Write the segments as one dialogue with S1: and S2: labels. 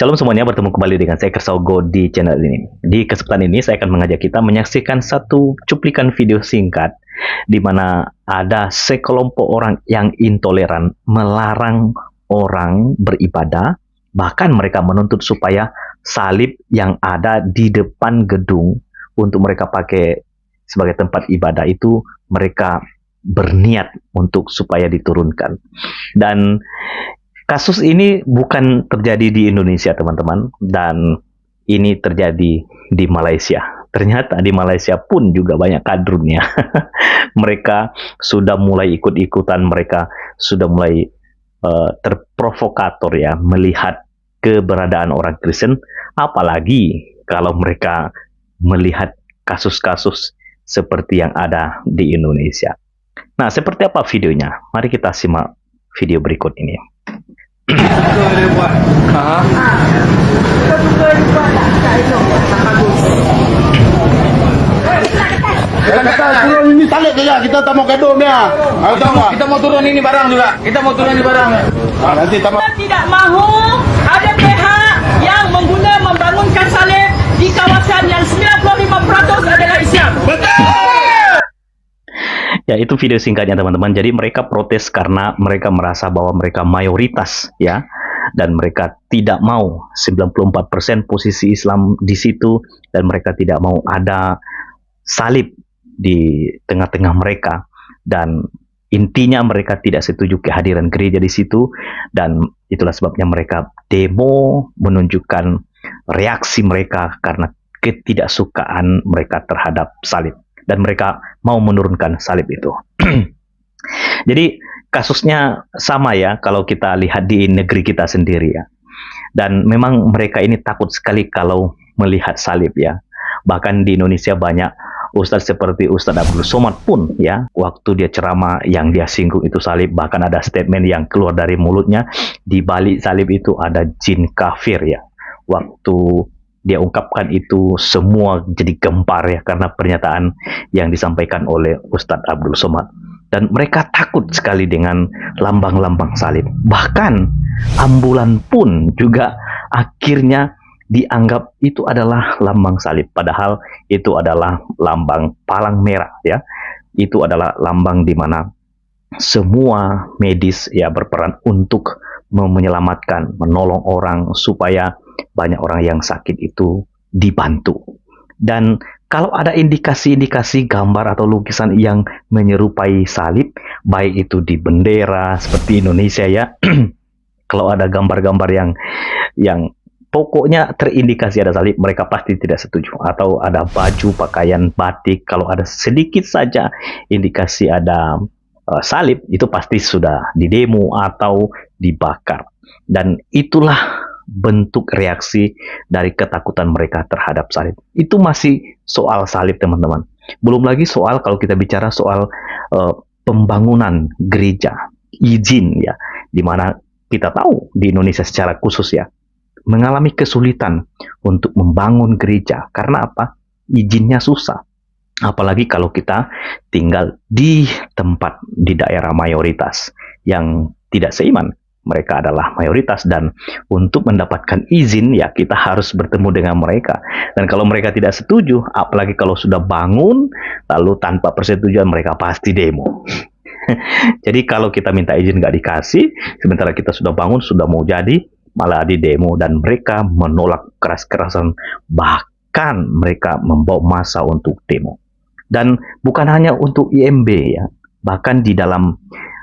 S1: Shalom semuanya, bertemu kembali dengan saya Kersaugo di channel ini. Di kesempatan ini saya akan mengajak kita menyaksikan satu cuplikan video singkat di mana ada sekelompok orang yang intoleran melarang orang beribadah, bahkan mereka menuntut supaya salib yang ada di depan gedung untuk mereka pakai sebagai tempat ibadah itu mereka berniat untuk supaya diturunkan. Dan kasus ini bukan terjadi di Indonesia, teman-teman, dan ini terjadi di Malaysia. Ternyata di Malaysia pun juga banyak kadrunnya. Mereka sudah mulai ikut-ikutan, mereka sudah mulai terprovokator ya, melihat keberadaan orang Kristen, apalagi kalau mereka melihat kasus-kasus seperti yang ada di Indonesia. Nah, seperti apa videonya? Mari kita simak video berikut ini.
S2: Turun ini salib saja, kita tak mau gaduh dia. Kita mau turun ini barang juga. Kita mau turun ini barang. Nanti tak mau.
S3: Tidak mahu ada pihak yang membangunkan salib di kawasan yang 95% adalah Islam.
S1: Ya, itu video singkatnya, teman-teman. Jadi mereka protes karena mereka merasa bahwa mereka mayoritas ya, dan mereka tidak mau 94% posisi Islam di situ, dan mereka tidak mau ada salib di tengah-tengah mereka, dan intinya mereka tidak setuju kehadiran gereja di situ, dan itulah sebabnya mereka demo menunjukkan reaksi mereka karena ketidaksukaan mereka terhadap salib, dan mereka mau menurunkan salib itu. Jadi kasusnya sama ya kalau kita lihat di negeri kita sendiri ya. Dan memang mereka ini takut sekali kalau melihat salib ya. Bahkan di Indonesia banyak ustadz seperti Ustadz Abdul Somad pun ya, waktu dia ceramah yang dia singgung itu salib, bahkan ada statement yang keluar dari mulutnya, di balik salib itu ada jin kafir ya. Waktu dia ungkapkan itu semua jadi gempar ya karena pernyataan yang disampaikan oleh Ustadz Abdul Somad. Dan mereka takut sekali dengan lambang-lambang salib. Bahkan ambulan pun juga akhirnya dianggap itu adalah lambang salib. Padahal itu adalah lambang palang merah ya. Itu adalah lambang di mana semua medis ya berperan untuk menyelamatkan, menolong orang supaya banyak orang yang sakit itu dibantu. Dan kalau ada indikasi-indikasi gambar atau lukisan yang menyerupai salib, baik itu di bendera seperti Indonesia ya, kalau ada gambar-gambar yang pokoknya terindikasi ada salib, mereka pasti tidak setuju. Atau ada baju, pakaian batik, kalau ada sedikit saja indikasi ada salib, itu pasti sudah didemo atau dibakar. Dan itulah bentuk reaksi dari ketakutan mereka terhadap salib. Itu masih soal salib, teman-teman. Belum lagi soal kalau kita bicara soal pembangunan gereja, izin ya, dimana kita tahu di Indonesia secara khusus ya, mengalami kesulitan untuk membangun gereja. Karena apa? Izinnya susah. Apalagi kalau kita tinggal di tempat di daerah mayoritas yang tidak seiman. Mereka adalah mayoritas, dan untuk mendapatkan izin ya kita harus bertemu dengan mereka. Dan kalau mereka tidak setuju, apalagi kalau sudah bangun lalu tanpa persetujuan, mereka pasti demo. Jadi kalau kita minta izin nggak dikasih, sementara kita sudah bangun, sudah mau jadi, malah di demo. Dan mereka menolak keras-kerasan, bahkan mereka membawa massa untuk demo. Dan bukan hanya untuk IMB ya, bahkan di dalam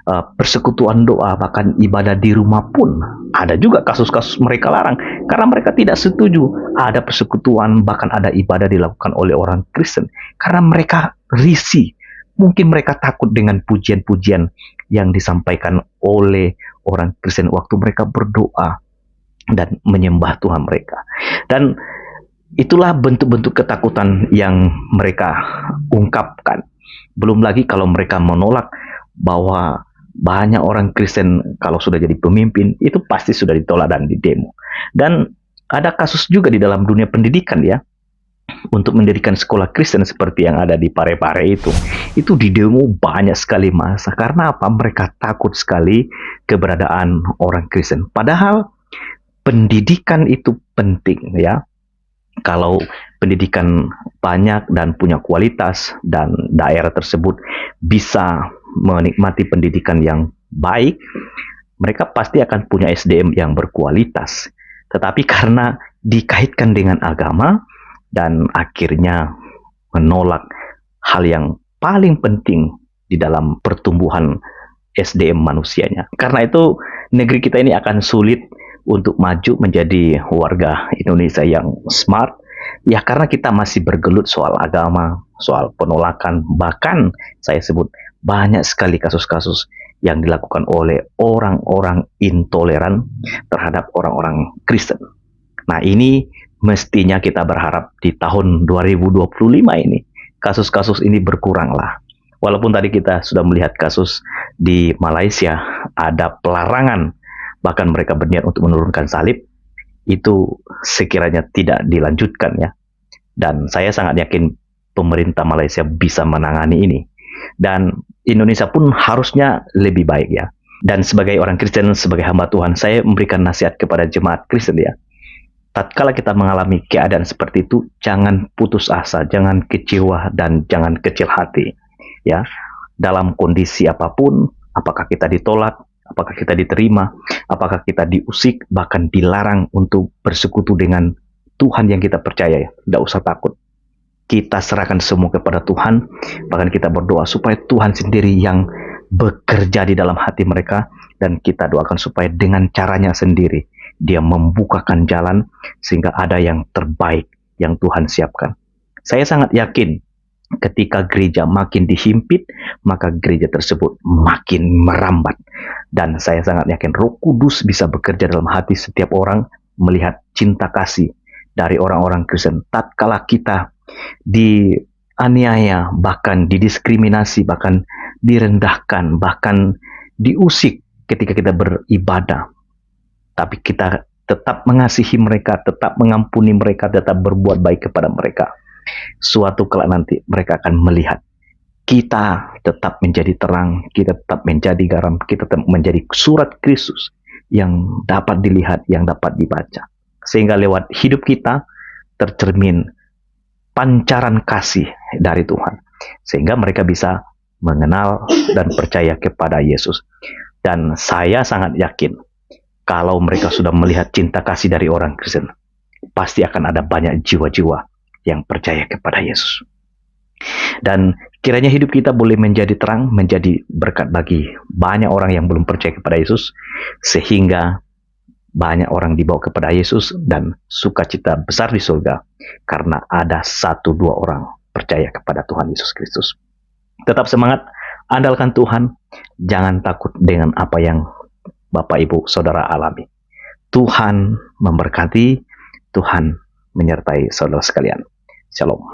S1: persekutuan doa, bahkan ibadah di rumah pun ada juga kasus-kasus mereka larang karena mereka tidak setuju ada persekutuan, bahkan ada ibadah dilakukan oleh orang Kristen karena mereka risih. Mungkin mereka takut dengan pujian-pujian yang disampaikan oleh orang Kristen waktu mereka berdoa dan menyembah Tuhan mereka. Dan itulah bentuk-bentuk ketakutan yang mereka ungkapkan. Belum lagi kalau mereka menolak bahwa banyak orang Kristen kalau sudah jadi pemimpin itu pasti sudah ditolak dan didemo. Dan ada kasus juga di dalam dunia pendidikan ya, untuk mendirikan sekolah Kristen seperti yang ada di Parepare itu didemo banyak sekali massa. Karena apa? Mereka takut sekali keberadaan orang Kristen. Padahal pendidikan itu penting ya. Kalau pendidikan banyak dan punya kualitas dan daerah tersebut bisa menikmati pendidikan yang baik, mereka pasti akan punya SDM yang berkualitas. Tetapi karena dikaitkan dengan agama dan akhirnya menolak hal yang paling penting di dalam pertumbuhan SDM manusianya. Karena itu negeri kita ini akan sulit untuk maju menjadi warga Indonesia yang smart, ya karena kita masih bergelut soal agama, soal penolakan, bahkan saya sebut banyak sekali kasus-kasus yang dilakukan oleh orang-orang intoleran terhadap orang-orang Kristen. Nah, ini mestinya kita berharap di tahun 2025 ini kasus-kasus ini berkurang lah. Walaupun tadi kita sudah melihat kasus di Malaysia ada pelarangan, bahkan mereka berniat untuk menurunkan salib, itu sekiranya tidak dilanjutkan ya. Dan saya sangat yakin pemerintah Malaysia bisa menangani ini. Dan Indonesia pun harusnya lebih baik ya. Dan sebagai orang Kristen, sebagai hamba Tuhan, saya memberikan nasihat kepada jemaat Kristen ya. Tatkala kita mengalami keadaan seperti itu, jangan putus asa, jangan kecewa, dan jangan kecil hati. Ya, dalam kondisi apapun, apakah kita ditolak, apakah kita diterima, apakah kita diusik, bahkan dilarang untuk bersekutu dengan Tuhan yang kita percaya, tidak usah takut. Kita serahkan semua kepada Tuhan, bahkan kita berdoa supaya Tuhan sendiri yang bekerja di dalam hati mereka, dan kita doakan supaya dengan caranya sendiri Dia membukakan jalan sehingga ada yang terbaik yang Tuhan siapkan. Saya sangat yakin ketika gereja makin dihimpit, maka gereja tersebut makin merambat. Dan saya sangat yakin Roh Kudus bisa bekerja dalam hati setiap orang, melihat cinta kasih dari orang-orang Kristen. Tatkala kita dianiaya, bahkan didiskriminasi, bahkan direndahkan, bahkan diusik ketika kita beribadah, tapi kita tetap mengasihi mereka, tetap mengampuni mereka, tetap berbuat baik kepada mereka, suatu kelak nanti mereka akan melihat kita tetap menjadi terang, kita tetap menjadi garam, kita tetap menjadi surat Kristus yang dapat dilihat, yang dapat dibaca. Sehingga lewat hidup kita tercermin pancaran kasih dari Tuhan. Sehingga mereka bisa mengenal dan percaya kepada Yesus. Dan saya sangat yakin kalau mereka sudah melihat cinta kasih dari orang Kristen, pasti akan ada banyak jiwa-jiwa yang percaya kepada Yesus. Dan kiranya hidup kita boleh menjadi terang, menjadi berkat bagi banyak orang yang belum percaya kepada Yesus, sehingga banyak orang dibawa kepada Yesus dan sukacita besar di surga karena ada 1-2 orang percaya kepada Tuhan Yesus Kristus. Tetap semangat, andalkan Tuhan, jangan takut dengan apa yang Bapak Ibu Saudara alami. Tuhan memberkati, Tuhan menyertai saudara sekalian. Shalom.